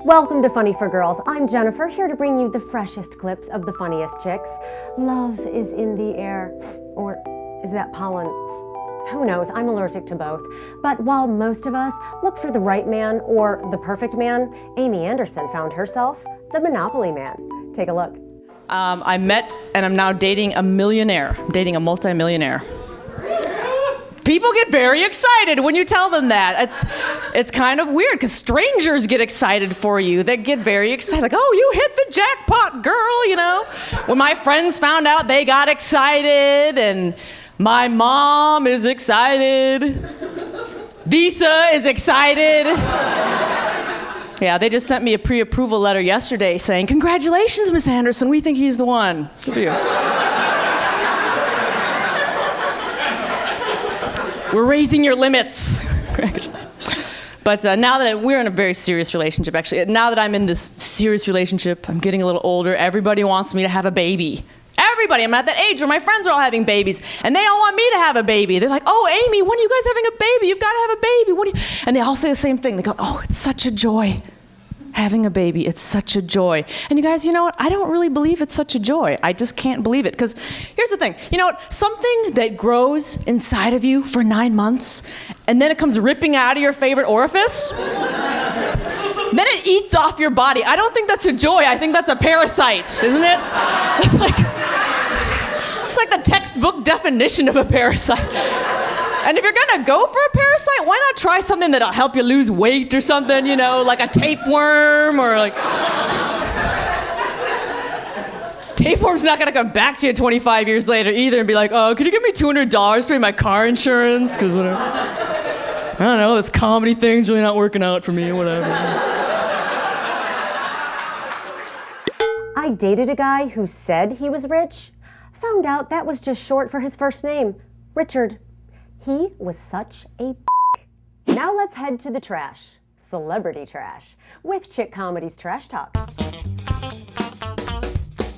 Welcome to Funny4Girls. I'm Jennifer, here to bring you the freshest clips of the funniest chicks. Love is in the air. Or is that pollen? Who knows? I'm allergic to both. But while most of us look for the right man or the perfect man, Amy Anderson found herself the Monopoly man. Take a look. I met and I'm now dating a millionaire. I'm dating a multi-millionaire. People get very excited when you tell them that. It's kind of weird because strangers get excited for you. They get very excited, like, oh, you hit the jackpot, girl, you know? When my friends found out, they got excited, and my mom is excited. Visa is excited. Yeah, they just sent me a pre-approval letter yesterday saying, congratulations, Miss Anderson, we think he's the one. Good for you. We're raising your limits. But now that we're in a very serious relationship, actually, now that I'm in this serious relationship, I'm getting a little older, everybody wants me to have a baby. Everybody, I'm at that age where my friends are all having babies, and they all want me to have a baby. They're like, oh, Amy, when are you guys having a baby? You've got to have a baby. And they all say the same thing. They go, oh, it's such a joy. Having a baby, it's such a joy. And you guys, you know what? I don't really believe it's such a joy. I just can't believe it. Because here's the thing. You know what? Something that grows inside of you for 9 months, and then it comes ripping out of your favorite orifice, then it eats off your body. I don't think that's a joy. I think that's a parasite, isn't it? It's like the textbook definition of a parasite. And if you're gonna go for a parasite, why not try something that'll help you lose weight or something, you know, like a tapeworm or like... Tapeworm's not gonna come back to you 25 years later either and be like, oh, could you give me $200 to pay my car insurance? Because whatever. I don't know, this comedy thing's really not working out for me, whatever. I dated a guy who said he was rich. Found out that was just short for his first name, Richard. He was such a b****. Now let's head to the trash. Celebrity trash. With Chick Comedy's Trash Talk.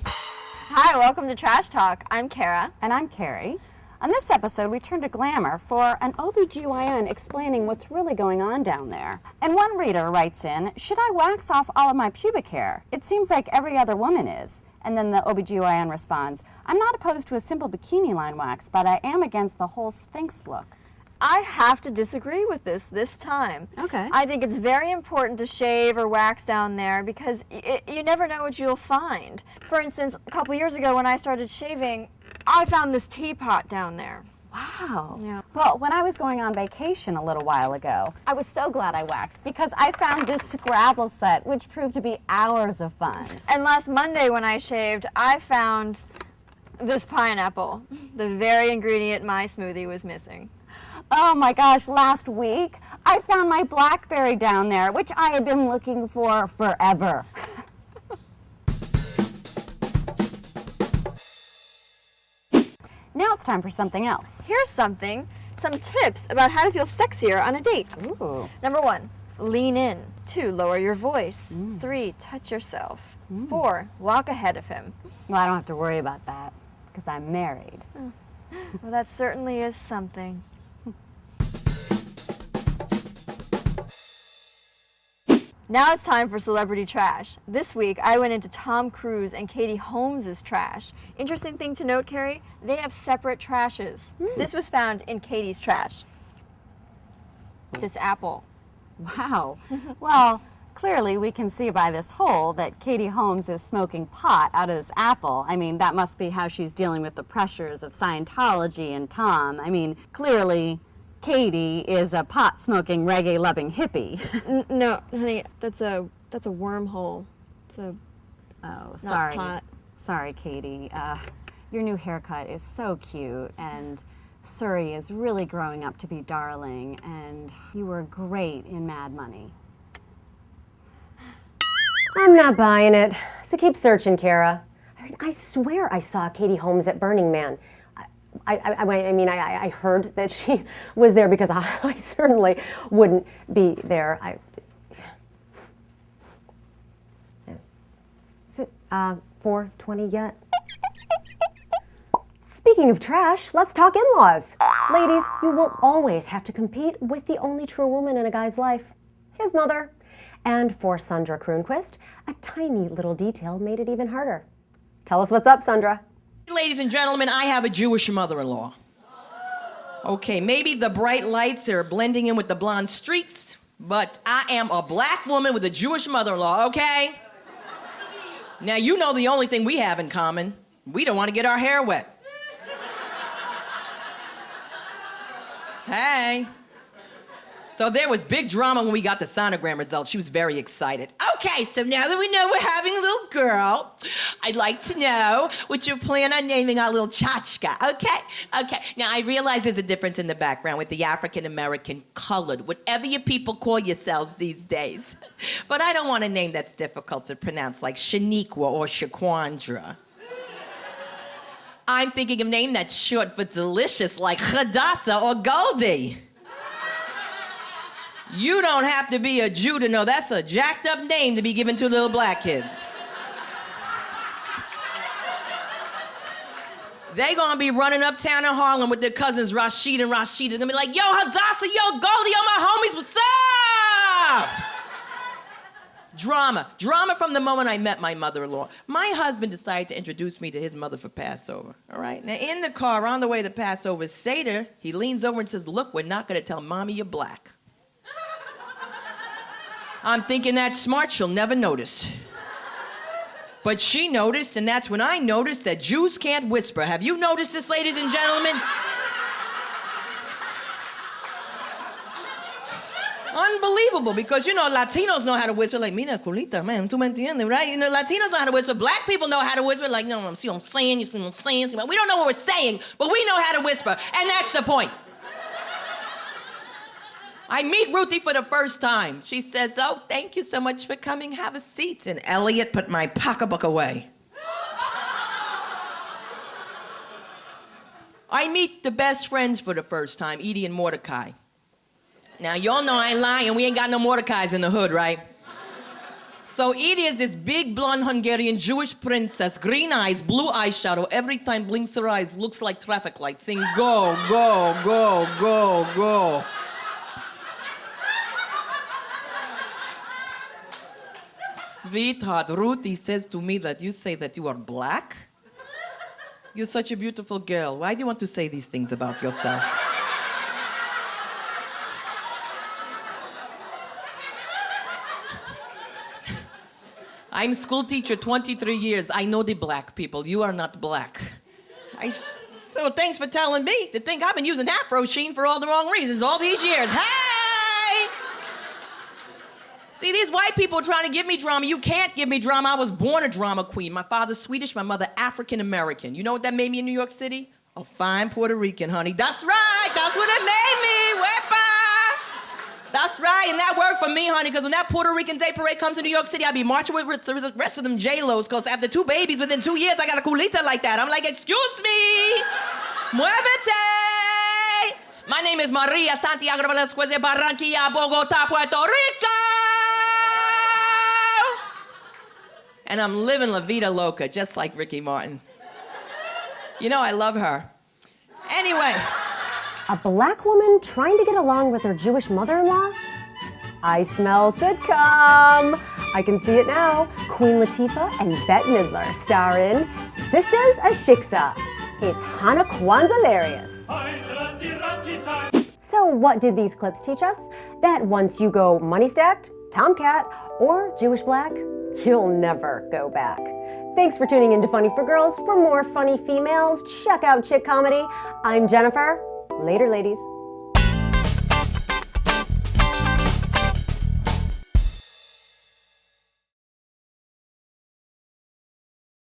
Hi, welcome to Trash Talk. I'm Kara. And I'm Carrie. On this episode, we turn to glamour for an OBGYN explaining what's really going on down there. And one reader writes in, should I wax off all of my pubic hair? It seems like every other woman is. And then the OBGYN responds, I'm not opposed to a simple bikini line wax, but I am against the whole Sphinx look. I have to disagree with this time. Okay. I think it's very important to shave or wax down there because you never know what you'll find. For instance, a couple years ago when I started shaving, I found this teapot down there. Wow. Yeah. Well, when I was going on vacation a little while ago, I was so glad I waxed because I found this Scrabble set, which proved to be hours of fun. And last Monday when I shaved, I found this pineapple. The very ingredient my smoothie was missing. Oh my gosh, last week, I found my blackberry down there, which I had been looking for forever. Now it's time for something else. Here's some tips about how to feel sexier on a date. Ooh. Number 1, lean in. 2, lower your voice. 3, touch yourself. 4, walk ahead of him. Well, I don't have to worry about that because I'm married. Well, that certainly is something. Now it's time for Celebrity Trash. This week, I went into Tom Cruise and Katie Holmes' trash. Interesting thing to note, Carrie, they have separate trashes. This was found in Katie's trash. This apple. Wow. Well, clearly we can see by this hole that Katie Holmes is smoking pot out of this apple. I mean, that must be how she's dealing with the pressures of Scientology and Tom. I mean, clearly Katie is a pot-smoking, reggae-loving hippie. No, honey, that's a wormhole. It's a Sorry. pot. Sorry, Katie. Your new haircut is so cute, and Suri is really growing up to be darling, and you were great in Mad Money. I'm not buying it. So keep searching, Kara. I swear I saw Katie Holmes at Burning Man. I heard that she was there because I certainly wouldn't be there. Is it 4:20 yet? Speaking of trash, let's talk in-laws. Ladies, you will always have to compete with the only true woman in a guy's life, his mother. And for Sundra Croonquist, a tiny little detail made it even harder. Tell us what's up, Sundra. Ladies and gentlemen, I have a Jewish mother-in-law. Okay, maybe the bright lights are blending in with the blonde streaks, but I am a black woman with a Jewish mother-in-law, okay? Now, you know the only thing we have in common. We don't want to get our hair wet. Hey. So there was big drama when we got the sonogram results. She was very excited. Okay, so now that we know we're having a little girl, I'd like to know what you plan on naming our little Chachka, okay? Okay, now I realize there's a difference in the background with the African-American colored, whatever you people call yourselves these days. But I don't want a name that's difficult to pronounce like Shaniqua or Shaquandra. I'm thinking of a name that's short but delicious like Hadassah or Goldie. You don't have to be a Jew to know that's a jacked up name to be given to little black kids. They gonna be running uptown in Harlem with their cousins Rashid and Rashida. They're gonna be like, yo, Hadassah, yo, Goldie, yo, my homies, what's up? Drama from the moment I met my mother-in-law. My husband decided to introduce me to his mother for Passover, all right? Now, in the car, on the way to Passover Seder, he leans over and says, look, we're not gonna tell mommy you're black. I'm thinking that's smart, she'll never notice. But she noticed, and that's when I noticed that Jews can't whisper. Have you noticed this, ladies and gentlemen? Unbelievable, because you know, Latinos know how to whisper, like, mira, culita, man, tú me entiendes, right? You know, Latinos know how to whisper. Black people know how to whisper, like, no, see what I'm saying, you see what I'm saying? We don't know what we're saying, but we know how to whisper, and that's the point. I meet Ruthie for the first time. She says, oh, thank you so much for coming, have a seat. And Elliot put my pocketbook away. I meet the best friends for the first time, Edie and Mordecai. Now, y'all know I ain't lying, we ain't got no Mordecais in the hood, right? So Edie is this big blonde Hungarian Jewish princess, green eyes, blue eyeshadow, every time blinks her eyes, looks like traffic lights, saying go, go, go, go, go. Sweetheart, Ruthie says to me that you say that you are black? You're such a beautiful girl. Why do you want to say these things about yourself? I'm school teacher 23 years. I know the black people. You are not black. So thanks for telling me to think I've been using Afro Sheen for all the wrong reasons all these years. Hey! See, these white people are trying to give me drama. You can't give me drama. I was born a drama queen. My father's Swedish, my mother African-American. You know what that made me in New York City? A fine Puerto Rican, honey. That's right. That's what it made me. Wepa. That's right. And that worked for me, honey, because when that Puerto Rican Day Parade comes to New York City, I'll be marching with the rest of them J-Los, because after 2 babies within 2 years, I got a culita like that. I'm like, excuse me. Muévete. My name is Maria Santiago Velasquez de Barranquilla, Bogotá, Puerto Rico. And I'm living La Vida Loca, just like Ricky Martin. You know, I love her. Anyway. A black woman trying to get along with her Jewish mother-in-law? I smell sitcom. I can see it now. Queen Latifah and Bette Midler star in Sisters a Shiksa. It's Hana Kwanzaa-larious. So what did these clips teach us? That once you go money-stacked, tomcat, or Jewish black, you'll never go back. Thanks for tuning in to Funny4Girls. For more funny females, check out Chick Comedy. I'm Jennifer. Later, ladies.